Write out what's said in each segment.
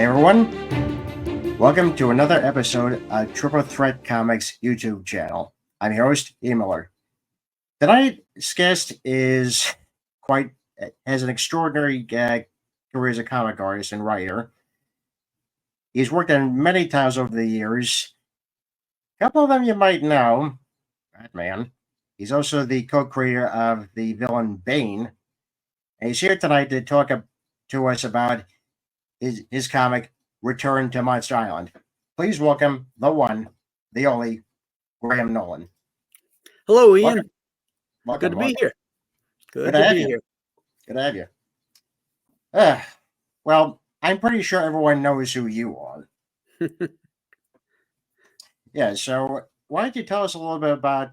Hey everyone, welcome to another episode of Triple Threat Comics YouTube channel. I'm your host, Ian Miller. Tonight's guest has an extraordinary career as a comic artist and writer. He's worked on many titles over the years. A couple of them you might know, Batman. He's also the co-creator of the villain Bane, and he's here tonight to talk to us about his comic Return to Monster Island. Please welcome the one, the only, Graham Nolan. Hello, Ian. Welcome. Good to be here. Good to be here. Good to have you. Well, I'm pretty sure everyone knows who you are. Yeah, so why don't you tell us a little bit about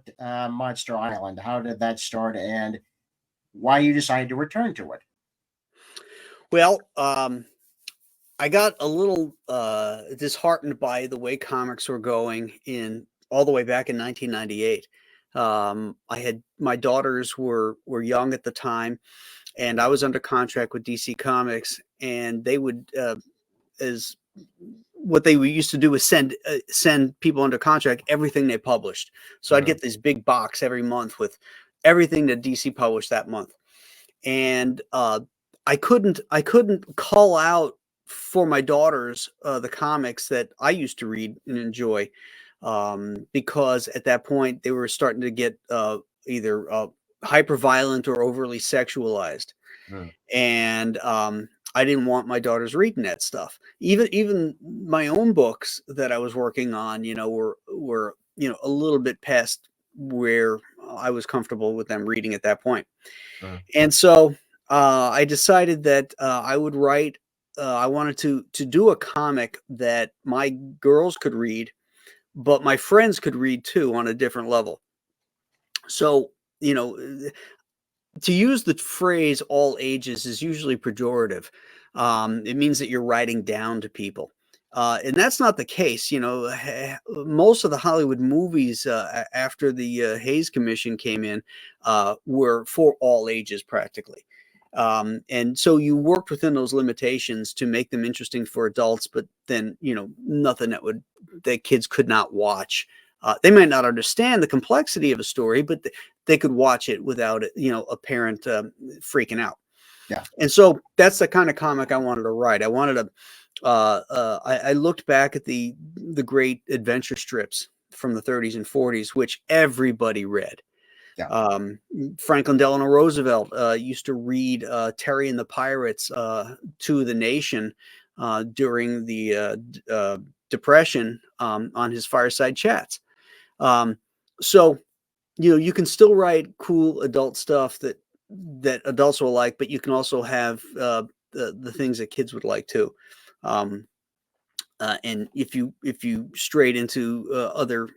Monster Island? How did that start and why you decided to return to it? Well, I got a little disheartened by the way comics were going all the way back in 1998. My daughters were young at the time, and I was under contract with DC Comics, and they would what they used to do was send people under contract everything they published. So I'd get this big box every month with everything that DC published that month, and I couldn't call out for my daughters the comics that I used to read and enjoy, because at that point they were starting to get either hyper violent or overly sexualized, and I didn't want my daughters reading that stuff. Even my own books that I was working on, were a little bit past where I was comfortable with them reading at that point. And so I decided that I would write. I wanted to do a comic that my girls could read, but my friends could read too on a different level. So, to use the phrase all ages is usually pejorative. It means that you're writing down to people. And that's not the case. Most of the Hollywood movies after the Hays Commission came in were for all ages practically. And so you worked within those limitations to make them interesting for adults, but then, nothing that kids could not watch. They might not understand the complexity of a story, but they could watch it without, a parent freaking out. Yeah. And so that's the kind of comic I wanted to write. I wanted to. I looked back at the great adventure strips from the 30s and 40s, which everybody read. Yeah. Franklin Delano Roosevelt used to read Terry and the Pirates to the nation during the Depression on his fireside chats. So, you can still write cool adult stuff that adults will like, but you can also have the things that kids would like too. And if you strayed into other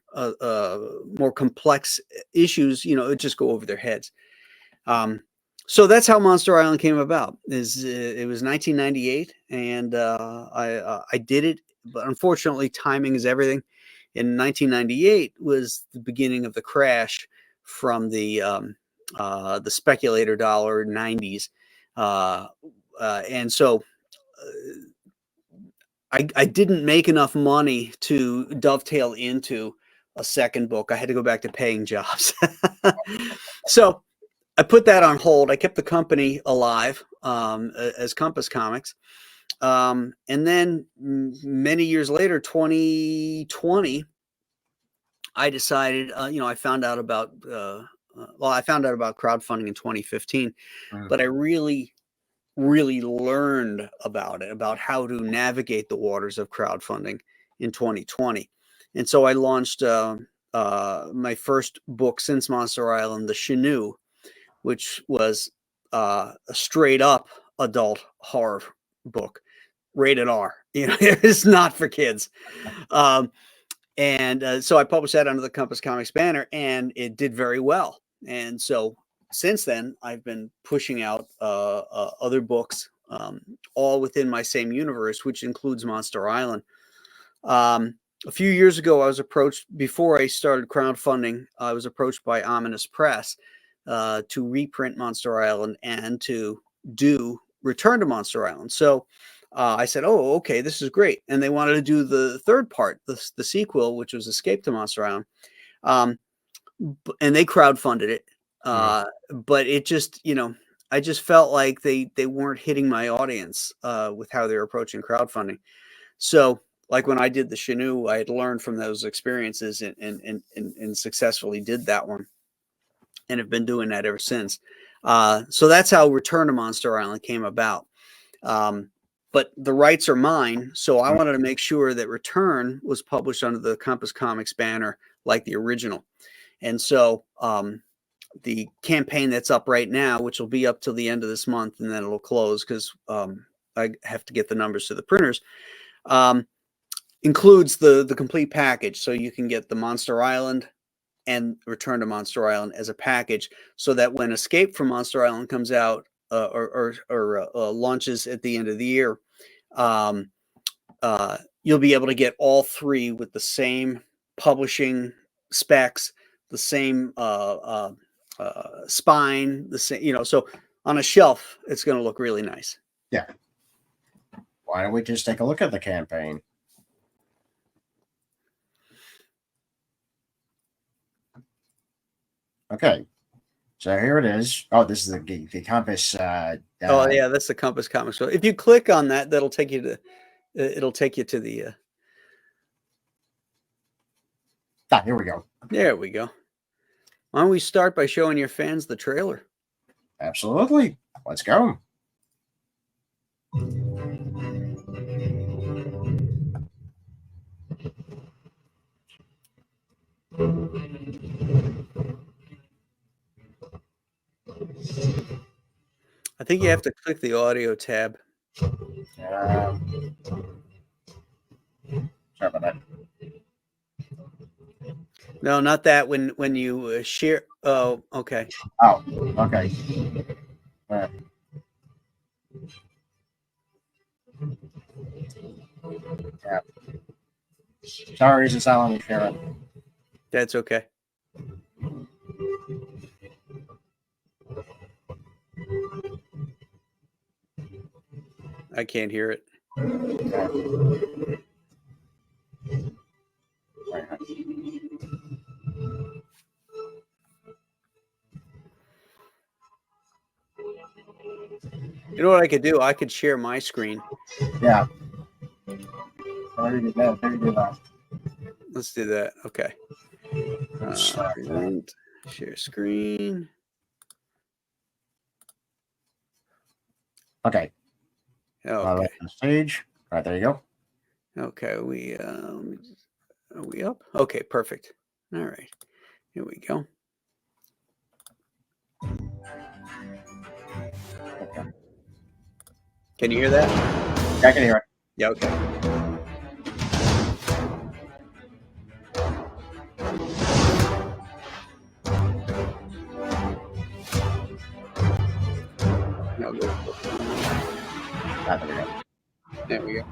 more complex issues, it would just go over their heads. So that's how Monster Island came about. It was 1998, and I did it, but unfortunately, timing is everything. In 1998 was the beginning of the crash from the speculator dollar 90s, and so I didn't make enough money to dovetail into a second book. I had to go back to paying jobs. So I put that on hold. I kept the company alive as Compass Comics. And then many years later, 2020, I decided, I found out about, I found out about crowdfunding in 2015, but I really learned about it, about how to navigate the waters of crowdfunding in 2020. And so I launched my first book since Monster Island, The Chenoo, which was a straight up adult horror book, rated R. It's not for kids. And so I published that under the Compass Comics banner, and it did very well. And so since then, I've been pushing out other books, all within my same universe, which includes Monster Island. A few years ago, I was approached, before I started crowdfunding, I was approached by Ominous Press to reprint Monster Island and to do Return to Monster Island. So I said, "Oh, okay, this is great." And they wanted to do the third part, the sequel, which was Escape to Monster Island. And they crowdfunded it. But it just, I just felt like they weren't hitting my audience with how they're approaching crowdfunding. So, like when I did the Canoe, I had learned from those experiences and successfully did that one, and have been doing that ever since. So that's how Return to Monster Island came about. But the rights are mine, so I wanted to make sure that Return was published under the Compass Comics banner like the original. And so the campaign that's up right now, which will be up till the end of this month, and then it'll close because I have to get the numbers to the printers, includes the complete package. So you can get the Monster Island and Return to Monster Island as a package, so that when Escape from Monster Island comes out or launches at the end of the year, you'll be able to get all three with the same publishing specs, the same spine, the same, so on a shelf, it's going to look really nice. Yeah. Why don't we just take a look at the campaign? Okay. So here it is. Oh, this is the Compass. Oh yeah, that's the Compass Comics. So if you click on that, that'll take you to. It'll take you to the. Here we go. There we go. Why don't we start by showing your fans the trailer? Absolutely. Let's go. I think you have to click the audio tab. Sorry about that. No, not that. When you share. Oh, okay. Oh, okay. Yeah. Sorry, it's not letting me share it. That's okay. I can't hear it. You know what I could do? I could share my screen. Yeah. Already did that. Let's do that. Okay. Share screen. Okay. Okay. The stage. All right, there you go. Okay. Are we up? Okay, perfect. All right. Here we go. Okay. Can you hear that? Yeah, I can hear it. Yeah, okay. No, good. There we go. There we go.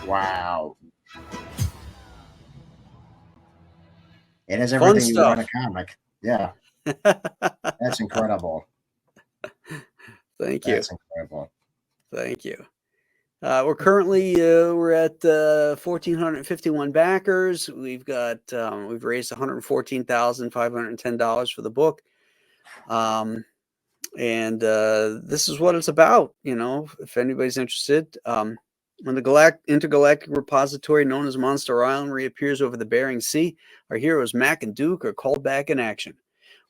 Wow. It has everything you want in a comic. Yeah. That's incredible. Thank you. That's incredible. Thank you. We're currently we're at 1,451 backers. We've got we've raised $114,510 for the book, and this is what it's about. If anybody's interested, when the intergalactic repository known as Monster Island reappears over the Bering Sea, our heroes Mac and Duke are called back in action.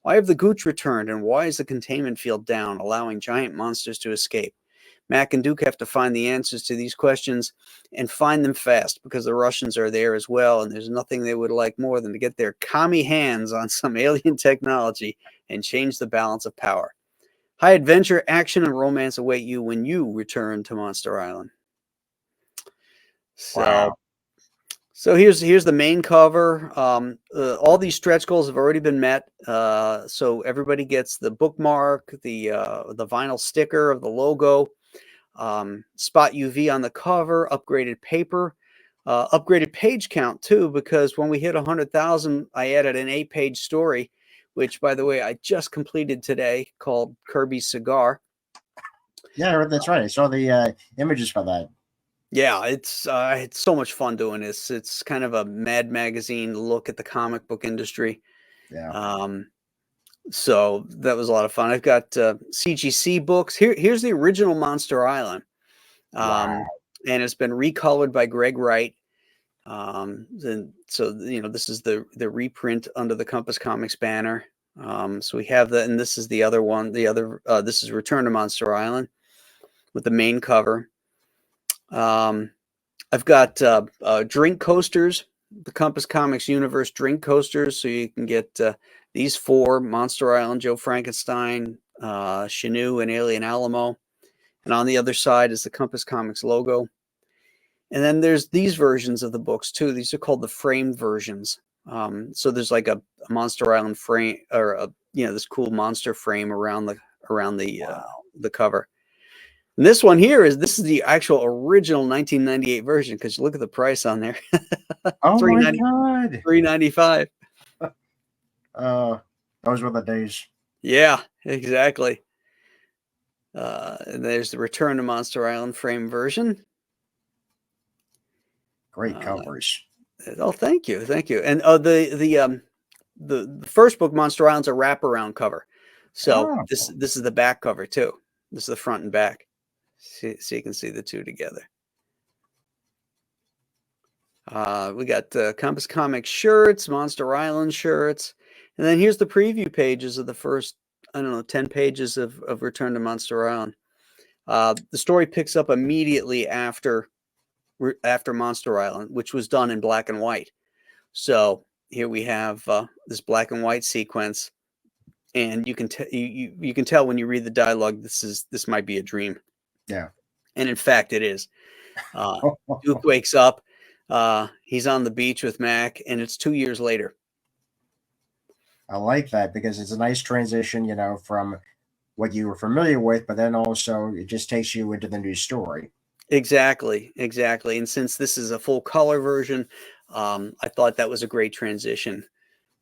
Why have the Gooch returned, and why is the containment field down, allowing giant monsters to escape? Mac and Duke have to find the answers to these questions and find them fast because the Russians are there as well, and there's nothing they would like more than to get their commie hands on some alien technology and change the balance of power. High adventure, action, and romance await you when you return to Monster Island. Wow. So here's the main cover. All these stretch goals have already been met. So everybody gets the bookmark, the vinyl sticker of the logo, spot UV on the cover, upgraded paper, upgraded page count too, because when we hit 100,000, I added an 8-page story, which, by the way, I just completed today, called Kirby's Cigar. Yeah, that's right. I saw the images for that. Yeah, it's so much fun doing this. It's kind of a Mad Magazine look at the comic book industry. Yeah. So that was a lot of fun. I've got CGC books. Here's the original Monster Island. Wow. And it's been recolored by Greg Wright. And so, this is the reprint under the Compass Comics banner. So we have that, and this is the other one. This is Return to Monster Island with the main cover. I've got drink coasters, the Compass Comics Universe drink coasters. So you can get these 4: Monster Island, Joe Frankenstein, Shanu, and Alien Alamo. And on the other side is the Compass Comics logo. And then there's these versions of the books too. These are called the framed versions. So there's like a Monster Island frame, or this cool monster frame around the cover. And this one here is the actual original 1998 version, because you look at the price on there. Oh my God. $3.95. Those were the days. Yeah, exactly. And there's the Return to Monster Island frame version. Great covers. Oh, thank you. And the first book, Monster Island's a wraparound cover. So this is the back cover too. This is the front and back. So you can see the two together. We got Compass Comics shirts, Monster Island shirts, and then here's the preview pages of the first, 10 pages of Return to Monster Island. The story picks up immediately after Monster Island, which was done in black and white. So here we have this black and white sequence, and you can you can tell when you read the dialogue, this might be a dream. Yeah. And in fact, it is. Duke wakes up. He's on the beach with Mac, and it's 2 years later. I like that because it's a nice transition, from what you were familiar with, but then also it just takes you into the new story. Exactly. And since this is a full color version, I thought that was a great transition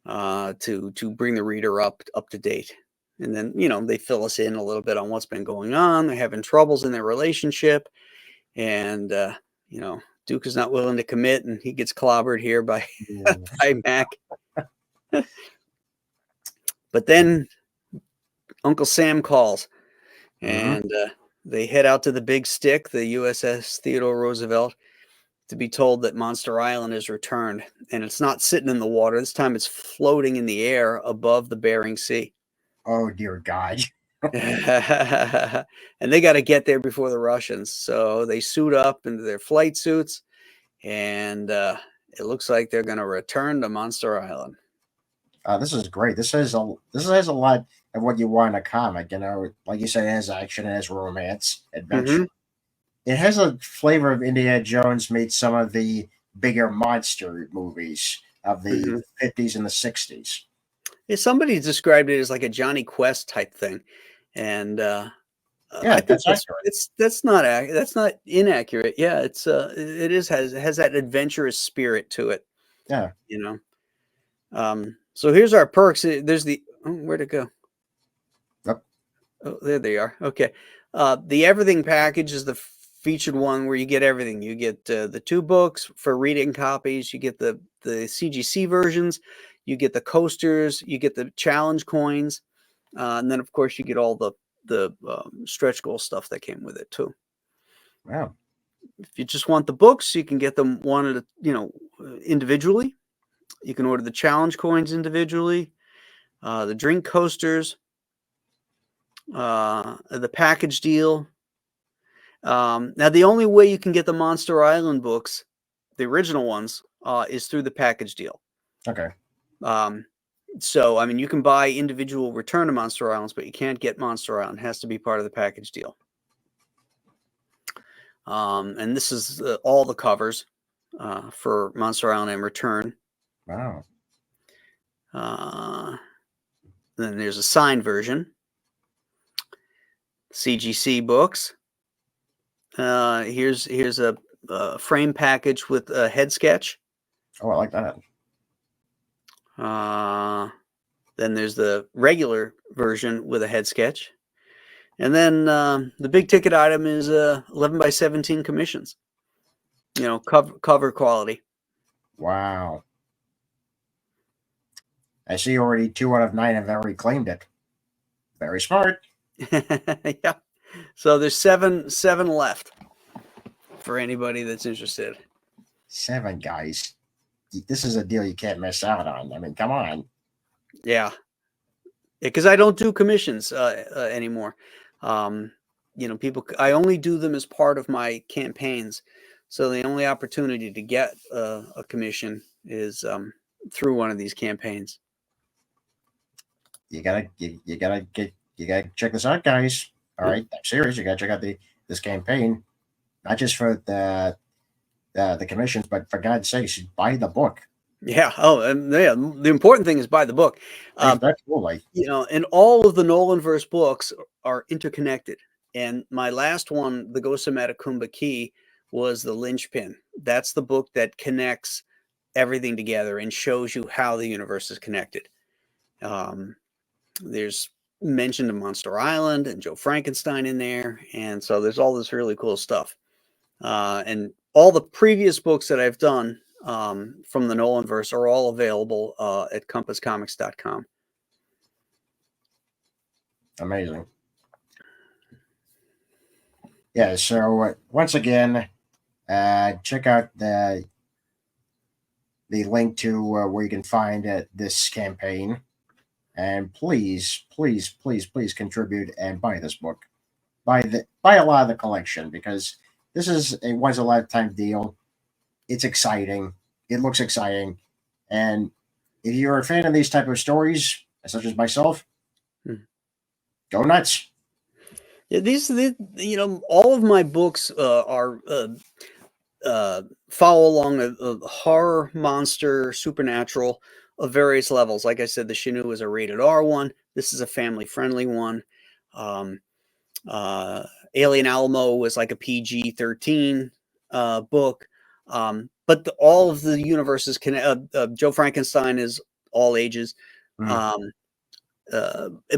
to bring the reader up to date. And then, they fill us in a little bit on what's been going on. They're having troubles in their relationship. And, Duke is not willing to commit, and he gets clobbered here by, by Mac. But then Uncle Sam calls, and they head out to the Big Stick, the USS Theodore Roosevelt, to be told that Monster Island is returned. And it's not sitting in the water. This time it's floating in the air above the Bering Sea. Oh, dear God. And they got to get there before the Russians. So they suit up into their flight suits, and it looks like they're going to return to Monster Island. This is great. This has a lot of what you want in a comic. Like you said, it has action, it has romance, adventure. It has a flavor of Indiana Jones meets some of the bigger monster movies of the 50s and the 60s. Yeah, somebody described it as like a Johnny Quest type thing, and yeah, I think that's not inaccurate. Yeah, it has that adventurous spirit to it. Yeah, So here's our perks. There's where'd it go? Yep. Oh, there they are. Okay. The everything package is the featured one where you get everything. You get the 2 books for reading copies. You get the CGC versions. You get the coasters. You get the challenge coins, and then of course you get all the stretch goal stuff that came with it too. Wow. If you just want the books, you can get them one at individually. You can order the challenge coins individually. the drink coasters, the package deal. Now, the only way you can get the Monster Island books, the original ones, is through the package deal. Okay. So, I mean, you can buy individual Return to Monster Islands, but you can't get Monster Island. It has to be part of the package deal. And this is all the covers for Monster Island and Return. Wow. Then there's a signed version. CGC books. Here's a frame package with a head sketch. Oh, I like that. Then there's the regular version with a head sketch. And then the big ticket item is 11 by 17 commissions. You know, cover quality. Wow. I see already 2 out of 9 have already claimed it. Very smart. Yeah. So there's seven left for anybody that's interested. 7, guys. This is a deal you can't miss out on. I mean, come on. Yeah. Because I don't do commissions anymore. You know, I only do them as part of my campaigns. So the only opportunity to get a commission is through one of these campaigns. You gotta check this out, guys. All right, I'm serious. You gotta check out this campaign, not just for the commissions, but for God's sakes, buy the book. Yeah. Oh, and yeah. The important thing is buy the book. Absolutely. You know, and all of the Nolanverse books are interconnected. And my last one, The Ghost of Matacumba Key, was the linchpin. That's the book that connects everything together and shows you how the universe is connected. There's mention of Monster Island and Joe Frankenstein in there. And so there's all this really cool stuff. And all the previous books that I've done from the Nolanverse are all available at compasscomics.com. Amazing. Yeah, so once again, check out the link to where you can find this campaign. And please, please, please, please contribute and buy this book. Buy a lot of the collection, because this is a once in a lifetime deal. It's exciting. It looks exciting. And if you're a fan of these type of stories, such as myself, go nuts. Yeah, you know, all of my books are follow along a horror, monster, supernatural of various levels. Like I said, the Shinu is a rated R one. This is a family friendly one. Alien Alamo was like a PG-13 book. But all of the universes Joe Frankenstein is all ages. But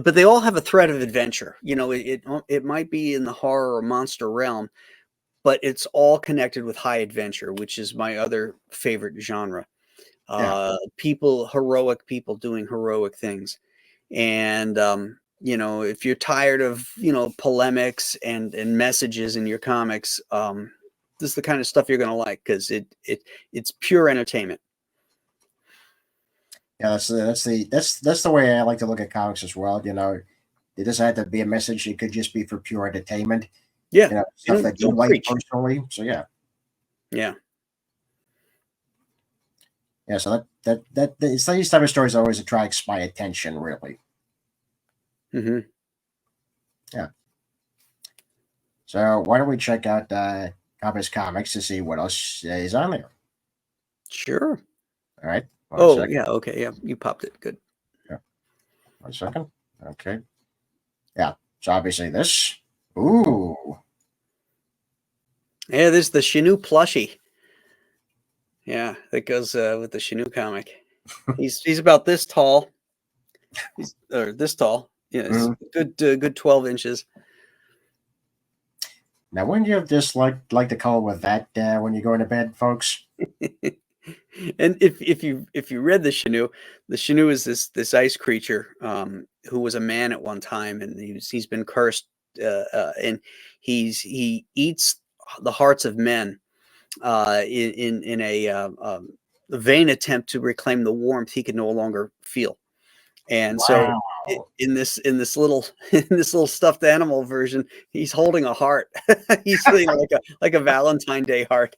they all have a thread of adventure. You know, it might be in the horror or monster realm, but it's all connected with high adventure, which is my other favorite genre. Heroic people doing heroic things. And, you know, if you're tired of, you know, polemics and messages in your comics, this is the kind of stuff you're going to like, because it's pure entertainment. Yeah, that's the way I like to look at comics as well. You know, it doesn't have to be a message; it could just be for pure entertainment. Yeah, you know, stuff that you like personally. So yeah, yeah. So that it's these type of stories always attracts my attention, really. Mm-hmm. Yeah. So why don't we check out Compass Comics to see what else is on there? Sure. All right. Yeah. Okay. Yeah. You popped it. Good. Yeah. 1 second. Okay. Yeah. So obviously this. Ooh. Yeah. There's the Shinu plushie. Yeah. That goes with the Shinu comic. He's about this tall. Or this tall. Yeah. It's good 12 inches. Now, wouldn't you have just like to color with that when you go into bed, folks? And if you read the Shinu is this ice creature who was a man at one time, and he's been cursed, and he eats the hearts of men in a vain attempt to reclaim the warmth he could no longer feel. And so Wow. in this little in this little stuffed animal version, he's holding a heart. He's feeling like a Valentine Day heart.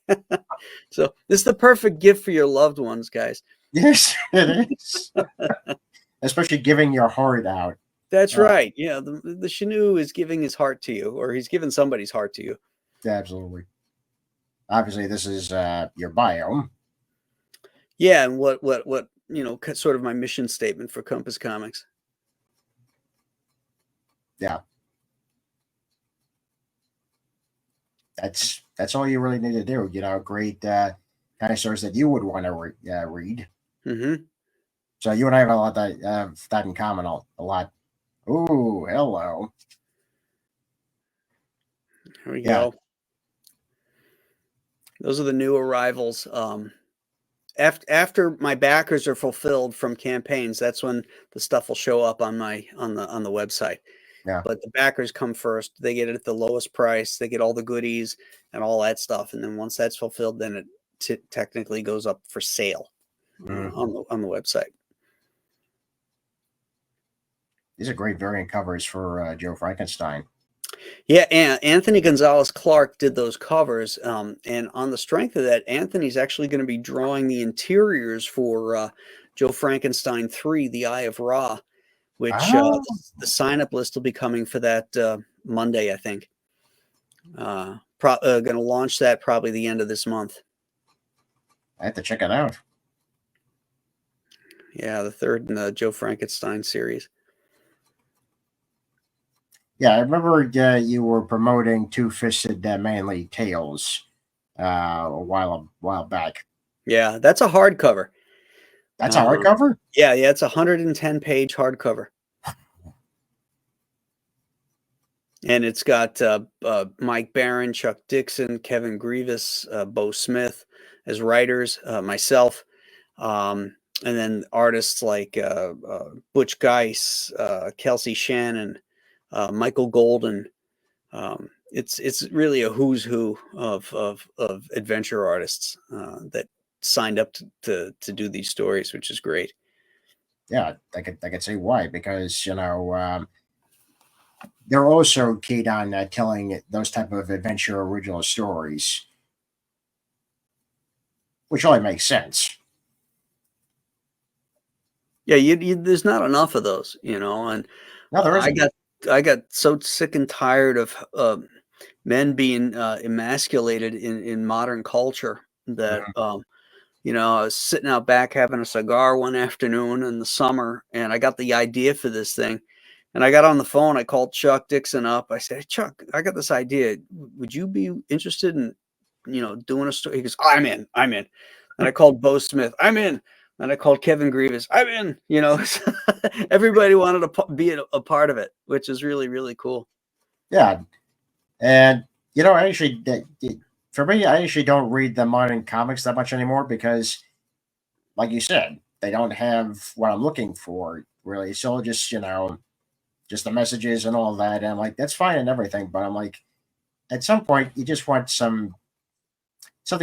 So this is the perfect gift for your loved ones, guys. Yes, it is. Especially giving your heart out. That's Uh, right. Yeah, the Shanu is giving his heart to you, or he's giving somebody's heart to you. absolutely. Obviously, this is your bio. Yeah, and what sort of my mission statement for Compass Comics. Yeah, that's all you really need to do. Great kind of stories that you would want to read. Mm-hmm. So you and I have a lot that in common. A lot. Ooh, hello. Here we Yeah, go. Those are the new arrivals. After my backers are fulfilled from campaigns, that's when the stuff will show up on the website. yeah. But the backers come first. They get it at the lowest price. They get all the goodies and all that stuff. And then once that's fulfilled, then it technically goes up for sale Mm. on the website. These are great variant covers for Joe Frankenstein. Yeah, and Anthony Gonzalez Clark did those covers, and on the strength of that, Anthony's actually going to be drawing the interiors for Joe Frankenstein 3, The Eye of Ra, which Oh, the sign-up list will be coming for that Monday, I think. Going to launch that probably the end of this month. I have to check it out. Yeah, the third in the Joe Frankenstein series. Yeah, I remember you were promoting Two-Fisted Manly Tales a while back. Yeah, that's a hardcover. That's a hardcover? Yeah, it's a 110-page hardcover. And it's got Mike Barron, Chuck Dixon, Kevin Grievous, Bo Smith as writers, myself, and then artists like Butch Geis, Kelsey Shannon, Michael Golden. It's really a who's who of adventure artists that signed up to do these stories, which is great. Yeah, I could say why because they're also keyed on telling those type of adventure original stories, which only makes sense. Yeah, there's not enough of those, and No, there I isn't. got so sick and tired of men being emasculated in modern culture that Mhm. I was sitting out back having a cigar one afternoon in the summer, and I got the idea for this thing. And I got on the phone. I called Chuck Dixon up. I said, "Hey, Chuck, I got this idea. Would you be interested in, doing a story?" He goes, "I'm in. I'm in." And I called Bo Smith. I'm in. And I called Kevin Grievous. I'm in. Everybody wanted to be a part of it, which is really, really cool. Yeah, and I actually for me, I actually don't read the modern comics that much anymore because, like you said, they don't have what I'm looking for really. So just the messages and all that. And I'm like, that's fine and everything, but I'm like, at some point, you just want something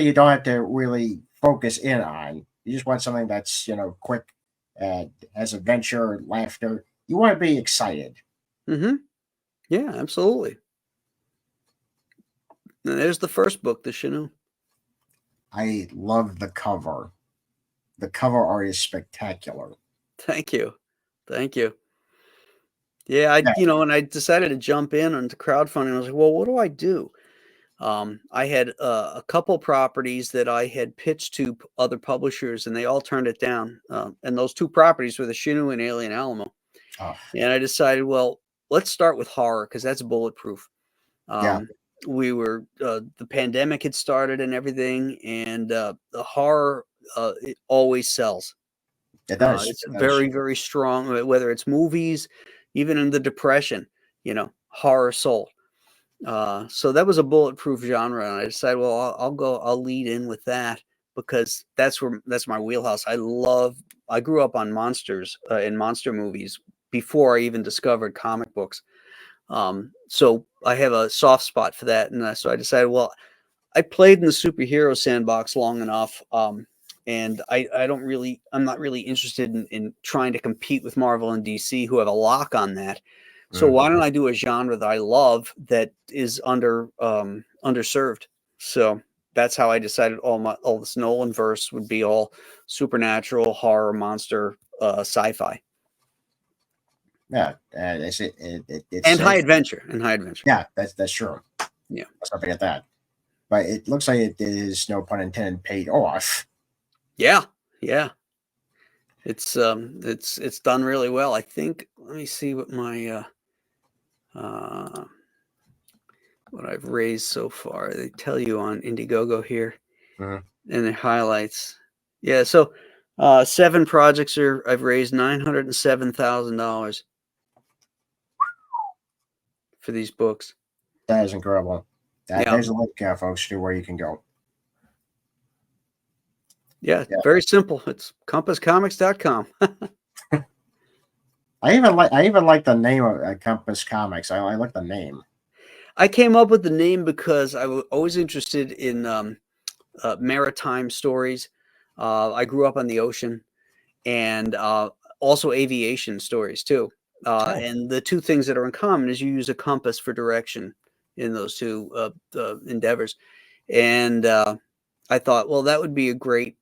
you don't have to really focus in on. You just want something that's quick, has adventure, laughter. You want to be excited. Mm-hmm. Yeah, absolutely. And there's the first book, The Chinook. I love the cover. The cover art is spectacular. Thank you. Thank you. Yeah, Yeah. and I decided to jump in onto crowdfunding. I was like, well, what do I do? I had a couple properties that I had pitched to other publishers, and they all turned it down. And those two properties were the Shinu and Alien Alamo. Oh, And I decided, well, let's start with horror because that's bulletproof. yeah. The pandemic had started and everything, and the horror it always sells. It does. It's It does. very, very strong, whether it's movies, even in the Depression, horror sold. So that was a bulletproof genre, and I decided, well, I'll lead in with that because that's my wheelhouse. I grew up on monsters in monster movies before I even discovered comic books. So I have a soft spot for that, and so I decided, well, I played in the superhero sandbox long enough. and I'm not really interested in trying to compete with Marvel and DC, who have a lock on that. So why don't I do a genre that I love that is underserved? So that's how I decided all this Nolan verse would be all supernatural, horror, monster, sci-fi, Yeah, and high adventure. Yeah, that's true. Yeah. Let's not forget that. But it looks like it is, no pun intended, paid off. Yeah, yeah. It's done really well. I think. Let me see what my what I've raised so far. They tell you on Indiegogo here, Mhm. and the highlights. Yeah, so 7 projects I've raised $907,000 for these books. That is incredible. Yeah. There's a link, folks, to where you can go. Yeah, very simple. It's compasscomics.com. I even like the name of Compass Comics. I like the name. I came up with the name because I was always interested in maritime stories. I grew up on the ocean, and also aviation stories too. And the two things that are in common is you use a compass for direction in those two endeavors. And I thought, well, that would be a great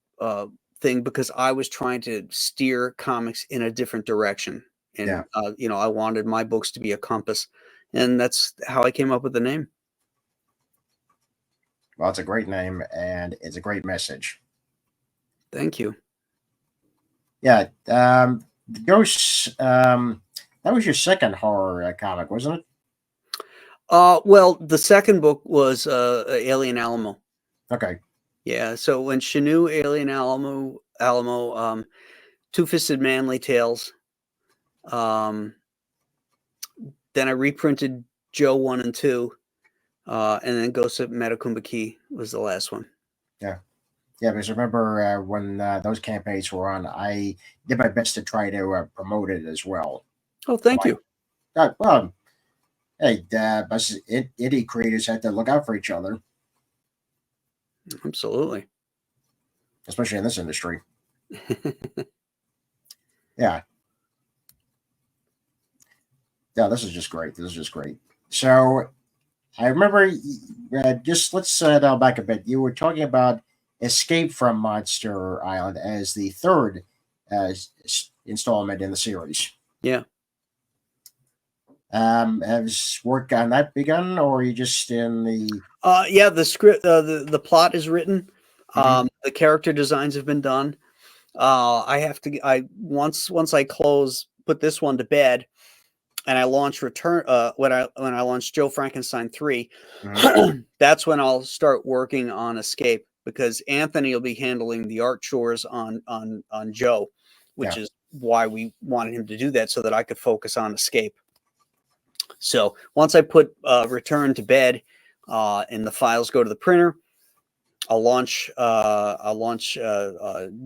thing, because I was trying to steer comics in a different direction. And, I wanted my books to be a compass. And that's how I came up with the name. Well, it's a great name, and it's a great message. Thank you. Yeah, the Ghosts. That was your second horror comic, wasn't it? Well, the second book was Alien Alamo. Okay. Yeah. So when Shanu, Alien Alamo, Two-Fisted Manly Tales. Then I reprinted Joe 1 and 2, and then Ghost of Metakumbaki was the last one. Yeah. Yeah, because I remember when those campaigns were on, I did my best to try to promote it as well. Oh, thank you. Well, hey, indie creators have to look out for each other, Absolutely. especially in this industry. Yeah. Yeah, this is just great. This is just great. So I remember, just let's dial back a bit. You were talking about Escape from Monster Island as the third installment in the series. Yeah. Has work on that begun, or are you just in the? Yeah, the script, the plot is written. The character designs have been done. Once I put this one to bed, and I launch when I launch Joe Frankenstein 3, that's when I'll start working on Escape, because Anthony will be handling the art chores on Joe, which is why we wanted him to do that, so that I could focus on Escape. So once I put Return to bed, and the files go to the printer, I'll launch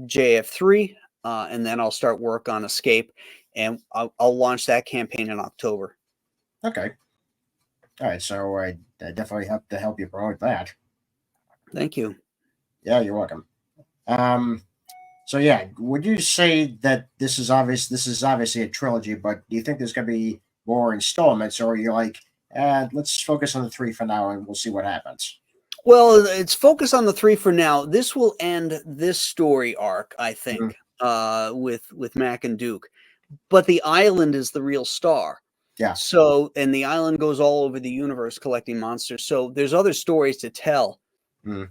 JF3, and then I'll start work on Escape, and I'll launch that campaign in October. Okay. All right. So I definitely have to help you promote that. Thank you. Yeah, you're welcome. So yeah, would you say that this is obvious? This is obviously a trilogy, but do you think there's going to be more installments, or are you like, let's focus on the 3 for now, and we'll see what happens? Well, it's focused on the 3 for now. This will end this story arc, I think, with Mac and Duke. But the island is the real star. Yeah. So, and the island goes all over the universe collecting monsters. So there's other stories to tell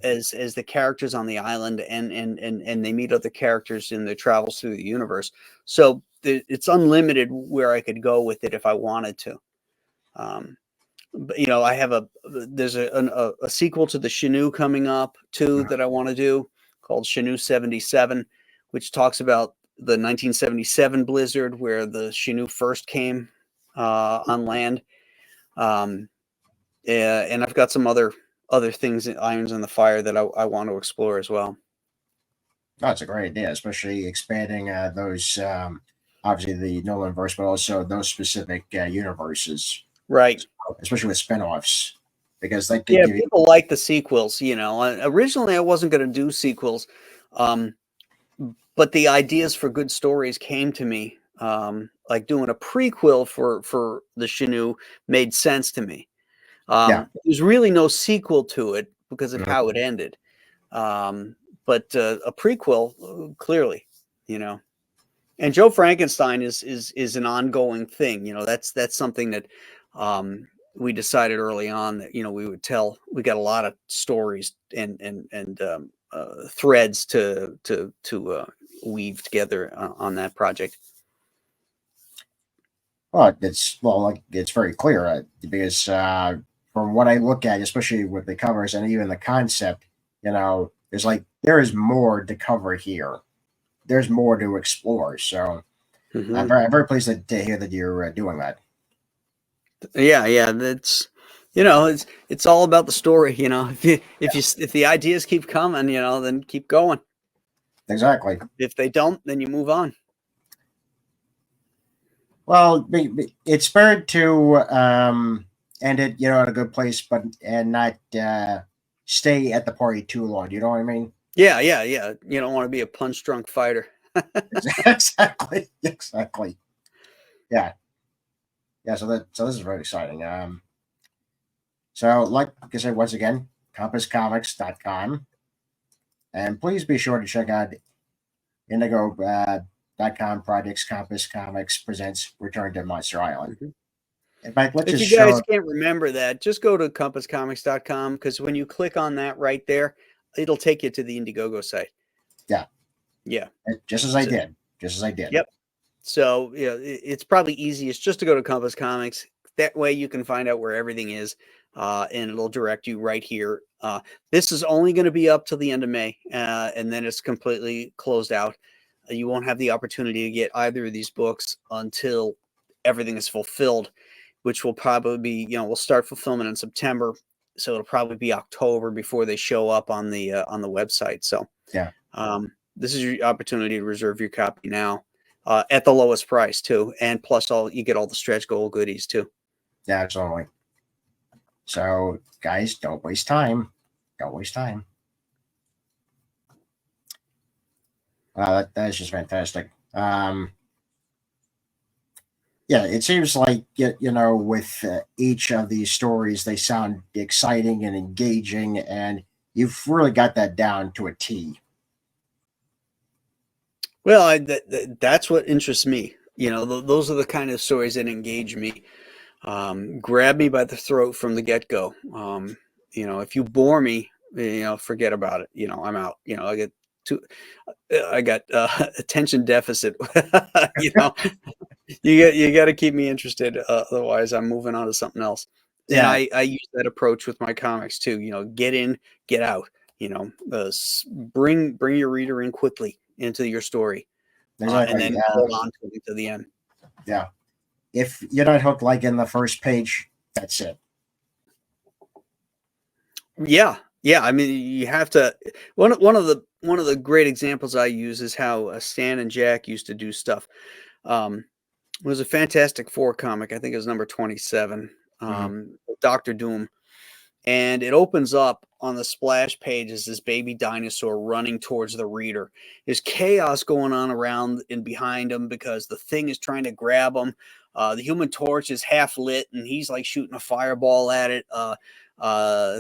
as the characters on the island, and they meet other characters in their travels through the universe. So it's unlimited where I could go with it if I wanted to. But I have there's a sequel to the Shanu coming up too that I want to do, called Shanu 77, which talks about the 1977 blizzard where the Shanu first came on land. And I've got some other things, irons in the fire, that I want to explore as well. That's a great idea, especially expanding those, obviously the Nolan verse, but also those specific universes. Right. Especially with spinoffs, because they could give people like the sequels. Originally I wasn't going to do sequels, but the ideas for good stories came to me. Like doing a prequel for the Shinu made sense to me. Yeah. There's really no sequel to it because of Mhm. how it ended. But a prequel, clearly, you know. And Joe Frankenstein is an ongoing thing. You know, that's something that we decided early on that, you know, we would tell. We got a lot of stories and threads to weave together on that project. Well, like it's very clear because from what I look at, especially with the covers and even the concept, there's like there is more to cover here. There's more to explore. So Hmm. I'm very pleased to hear that you're doing that. Yeah. That's, you know, it's all about the story. You know, if the ideas keep coming, you know, then keep going. Exactly. If they don't, then you move on. Well, it's better to end it, in a good place, but and not stay at the party too long. You know what I mean? Yeah. You don't want to be a punch drunk fighter. Exactly. Exactly. Yeah. Yeah. So this is very exciting. So like I said once again, compasscomics.com, and please be sure to check out Indigo.com projects. Compass Comics presents Return to Monster Island. Mhm. In fact, let's If just you guys show. can't remember that, just go to compasscomics.com because when you click on that right there, it'll take you to the Indiegogo site. Yeah, Yeah. just as I So, did. Just as I did. yep. So, yeah, it's probably easiest just to go to Compass Comics. That way you can find out where everything is, and it'll direct you right here. This is only going to be up till the end of May, and then it's completely closed out. You won't have the opportunity to get either of these books until everything is fulfilled, which will probably be, you know, we'll start fulfillment in September, so it'll probably be October before they show up on the website. So, Yeah. this is your opportunity to reserve your copy now, at the lowest price too, and plus all you get all the stretch goal goodies too. Yeah, absolutely. So, guys, don't waste time. Don't waste time. That is just fantastic. Yeah, it seems like with each of these stories, they sound exciting and engaging, and you've really got that down to a T. Well, that's what interests me. You know, those are the kind of stories that engage me. Grab me by the throat from the get go. You know, if you bore me, you know, forget about it. You know, I'm out. You know, too, I got attention deficit. You know, you got to keep me interested, otherwise I'm moving on to something else. And Yeah, I use that approach with my comics too. You know, get in, get out. You know, bring your reader in quickly into your story, and exactly. then hold on to it to the end. Yeah. If you're not hooked like in the first page, that's it. Yeah. I mean, you have to. One of the great examples I use is how Stan and Jack used to do stuff. It was a Fantastic Four comic. I think it was number 27. Hmm. Doctor Doom, and it opens up on the splash page as this baby dinosaur running towards the reader. There's chaos going on around and behind him because the thing is trying to grab him. The Human Torch is half lit and he's like shooting a fireball at it.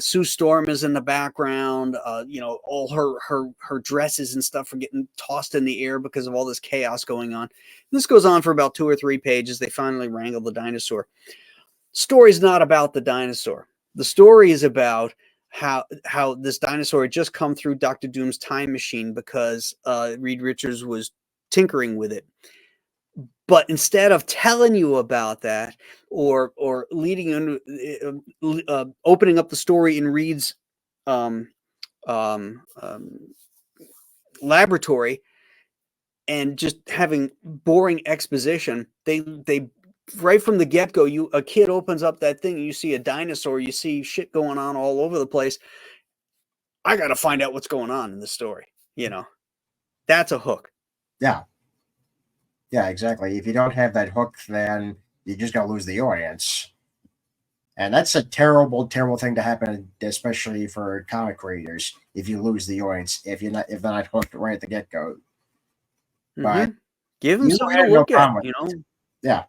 Sue Storm is in the background. You know, all her dresses and stuff are getting tossed in the air because of all this chaos going on. This goes on for about 2 or 3 pages. They finally wrangle the dinosaur. Story's not about the dinosaur. The story is about how this dinosaur had just come through Doctor Doom's time machine because Reed Richards was tinkering with it. But instead of telling you about that, or leading into opening up the story in Reed's um, um, um, laboratory and just having boring exposition, they right from the get go, a kid opens up that thing and you see a dinosaur, you see shit going on all over the place. I got to find out what's going on in the story. You know, that's a hook. Yeah. Yeah, exactly. If you don't have that hook, then you're just gonna lose the audience. And that's a terrible, terrible thing to happen, especially for comic readers. If you lose the audience, if they're not hooked right at the get go, but Give them you something to had no look at, problem you know? with it. Yeah,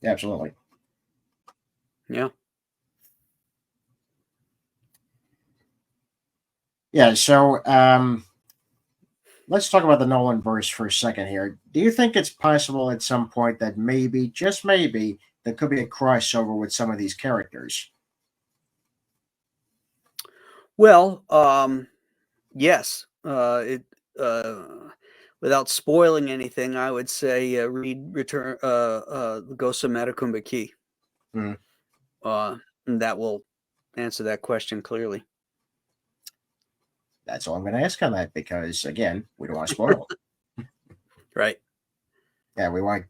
absolutely. Yeah. Yeah, so let's talk about the Nolan verse for a second here. Do you think it's possible at some point that maybe, just maybe, there could be a crossover with some of these characters? Well, yes. Without spoiling anything, I would say read Return The Ghost of Metacumba Key. Hmm. And that will answer that question clearly. That's all I'm going to ask on that because, again, we don't want to spoil. Right. Yeah, we want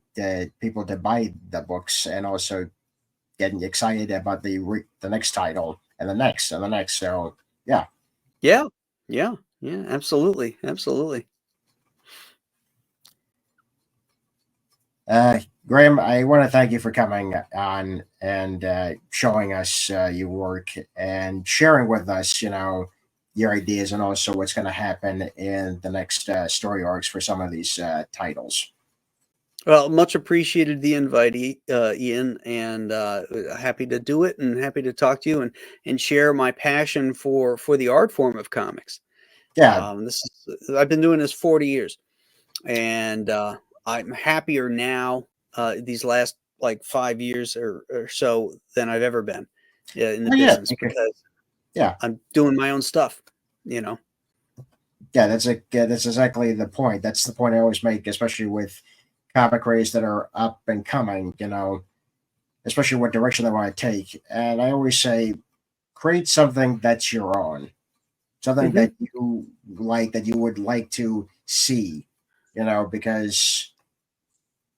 people to buy the books and also getting excited about the next title and the next and the next. So, yeah. Yeah. Yeah. Yeah. Absolutely. Absolutely. Graham, I want to thank you for coming on and showing us your work and sharing with us, your ideas and also what's going to happen in the next story arcs for some of these titles. Well, much appreciated the invite, Ian, and happy to do it, and happy to talk to you and share my passion for the art form of comics. Yeah, I've been doing this 40 years, and I'm happier now these last like 5 years or so than I've ever been in the yeah, business because yeah, I'm doing my own stuff. You know. yeah. That's exactly the point. That's the point I always make, especially with comic creators that are up and coming. Especially what direction they want to take. And I always say, create something that's your own, something Hmm. that you like, that you would like to see, because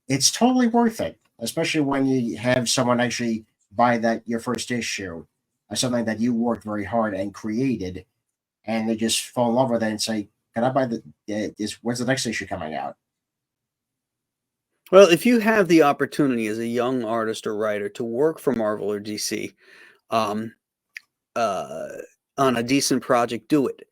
it's totally worth it, especially when you have someone actually buy that your first issue of something that you worked very hard and created, and they just fall in love with it and say, "Can I buy when's the next issue coming out?" Well, if you have the opportunity as a young artist or writer to work for Marvel or DC, um, uh, on a decent project, do it.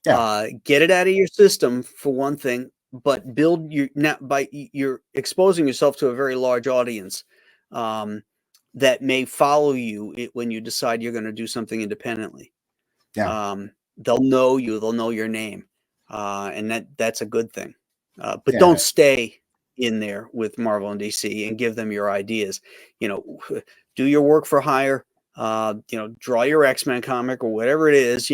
Yeah, Get it out of your system for one thing, but build your not by you're exposing yourself to a very large audience um, that may follow you when you decide you're going to do something independently. yeah, They'll know you, they'll know your name, and that's a good thing. But don't yeah, stay in there with Marvel and DC and give them your ideas. You know, do your work for hire. Draw your X-Men comic or whatever it is.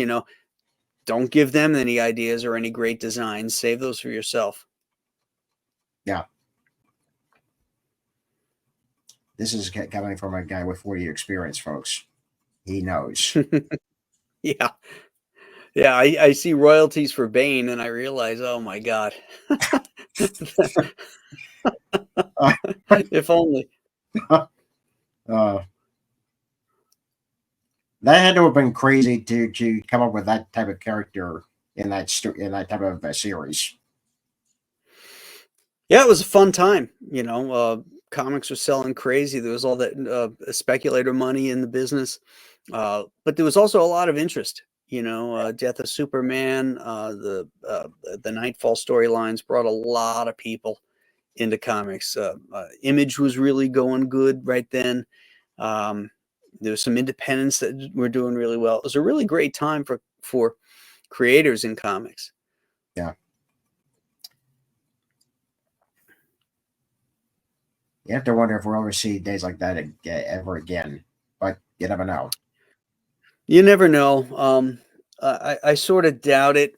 Don't give them any ideas or any great designs. Save those for yourself. yeah. This is coming from a guy with 40-year experience, folks. He knows. Yeah. Yeah. I see royalties for Bane and I realize, oh my God. uh, If only. uh, that had to have been crazy to come up with that type of character in that type of series. Yeah, it was a fun time. Comics were selling crazy. There was all that speculator money in the business. But there was also a lot of interest. Death of Superman, the Nightfall storylines brought a lot of people into comics. Image was really going good right then. Um, there was some independents that were doing really well. It was a really great time for creators in comics. Yeah, you have to wonder if we'll ever see days like that ever again. But you never know. You never know. I sort of doubt it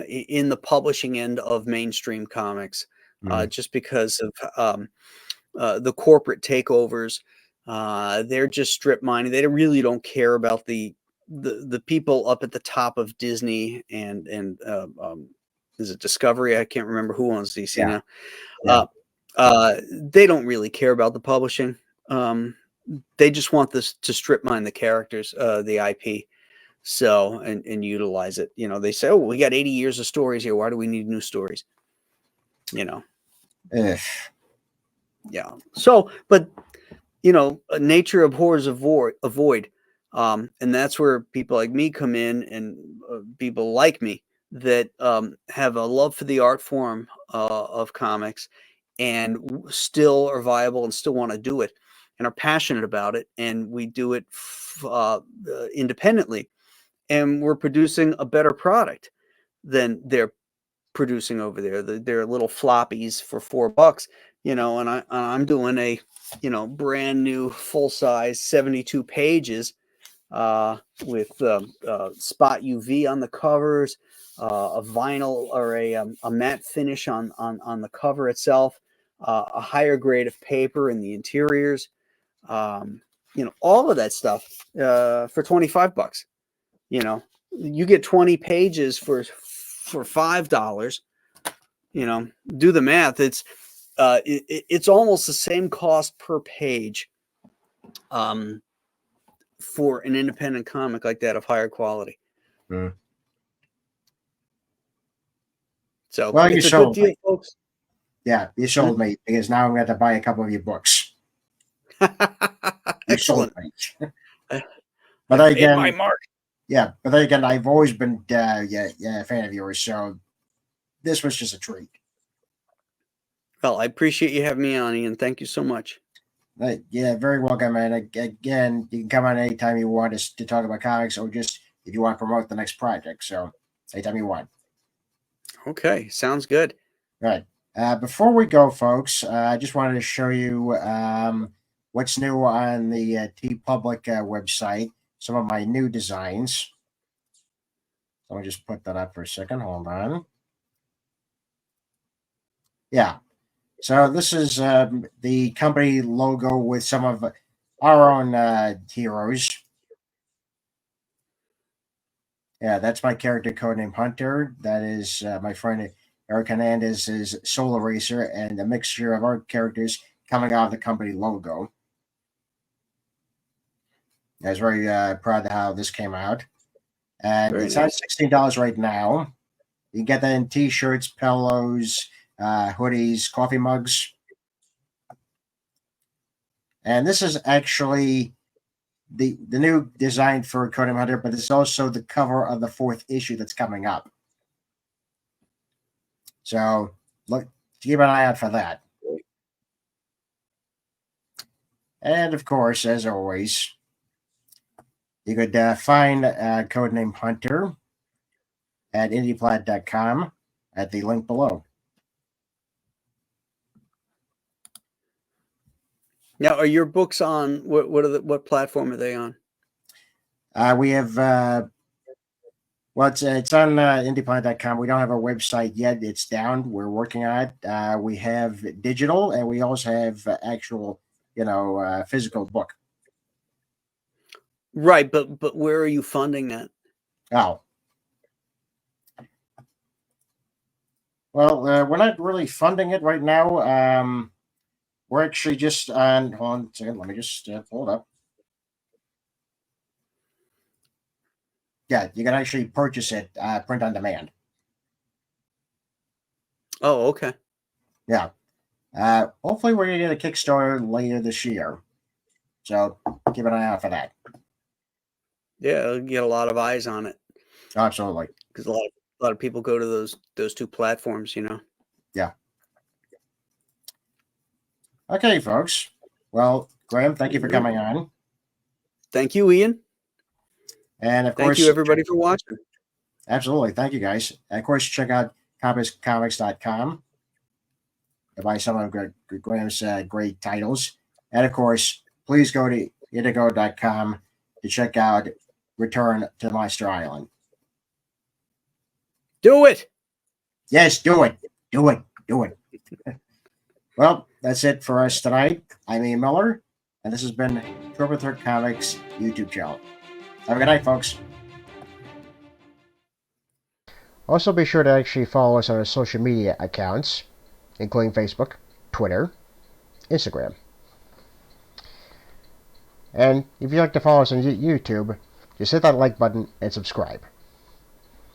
in the publishing end of mainstream comics, Mm, just because of the corporate takeovers. They're just strip mining. They really don't care about the people up at the top of Disney and is it Discovery? I can't remember who owns DC yeah, now. yeah, Uh, they don't really care about the publishing. Um, they just want this to strip mine the characters, the IP, so and utilize it. They say, "Oh, we got 80 years of stories here. Why do we need new stories?" You know, Ugh, yeah. So, but nature abhors a void, and that's where people like me come in, and people like me that have a love for the art form of comics and still are viable and still want to do it and are passionate about it. And we do it independently. And we're producing a better product than they're producing over there. They're little floppies for $4, and I'm doing a, brand new full size 72 pages with spot UV on the covers, a vinyl or a matte finish on the cover itself, a higher grade of paper in the interiors, all of that stuff for $25. You get 20 pages for $5. Do the math. It's almost the same cost per page for an independent comic like that of higher quality. Mm. So well, it's a good deal, folks. Yeah, you sold me, because now I'm going to buy a couple of your books. You sold me. But then again, my mark. Yeah, but then again, I've always been a fan of yours, so this was just a treat. Well, I appreciate you having me on, Ian. Thank you so much. Yeah, very welcome. And again, you can come on anytime you want us to talk about comics, or just if you want to promote the next project. So anytime you want. Okay, sounds good. All right. Before we go, folks, I just wanted to show you what's new on the TeePublic website. Some of my new designs. Let me just put that up for a second. Hold on. Yeah. So this is the company logo with some of our own heroes. Yeah, that's my character codename Hunter. That is my friend Eric Hernandez's Soul Eraser, and a mixture of our characters coming out of the company logo. I was very proud of how this came out. And Very it's nice. at $16 right now. You can get that in t-shirts, pillows, hoodies, coffee mugs. And this is actually the new design for Codename Hunter, but it's also the cover of the 4th issue that's coming up. So look, keep an eye out for that. And of course, as always, you could find Codename Hunter at indieplat.com at the link below. Now, are your books on what platform are they on? We have it's on indieplanet.com. We don't have a website yet. It's down. We're working on it. We have digital, and we also have actual, physical book. Right, but where are you funding that? Oh. Well, we're not really funding it right now. We're actually just on. Hold on a second. Let me just pull it up. Yeah, you can actually purchase it print on demand. Oh, okay. Yeah. Hopefully, we're going to get a Kickstarter later this year. So keep an eye out for that. Yeah, it'll get a lot of eyes on it. Absolutely. Because a lot of people go to those two platforms, Yeah. Okay, folks. Well, Graham, thank you for coming on. Thank you, Ian. And of course, thank you everybody for watching. Absolutely. Thank you, guys. And of course, check out comics.com to buy some of Graham's great titles. And of course, please go to Indiegogo.com to check out Return to Monster Island. Do it. Yes, do it. Do it. Do it. Well, that's it for us tonight. I'm Ian Miller, and this has been Triple Threat Comics YouTube channel. Have a good night, folks. Also, be sure to actually follow us on our social media accounts, including Facebook, Twitter, Instagram. And if you'd like to follow us on YouTube, just hit that like button and subscribe.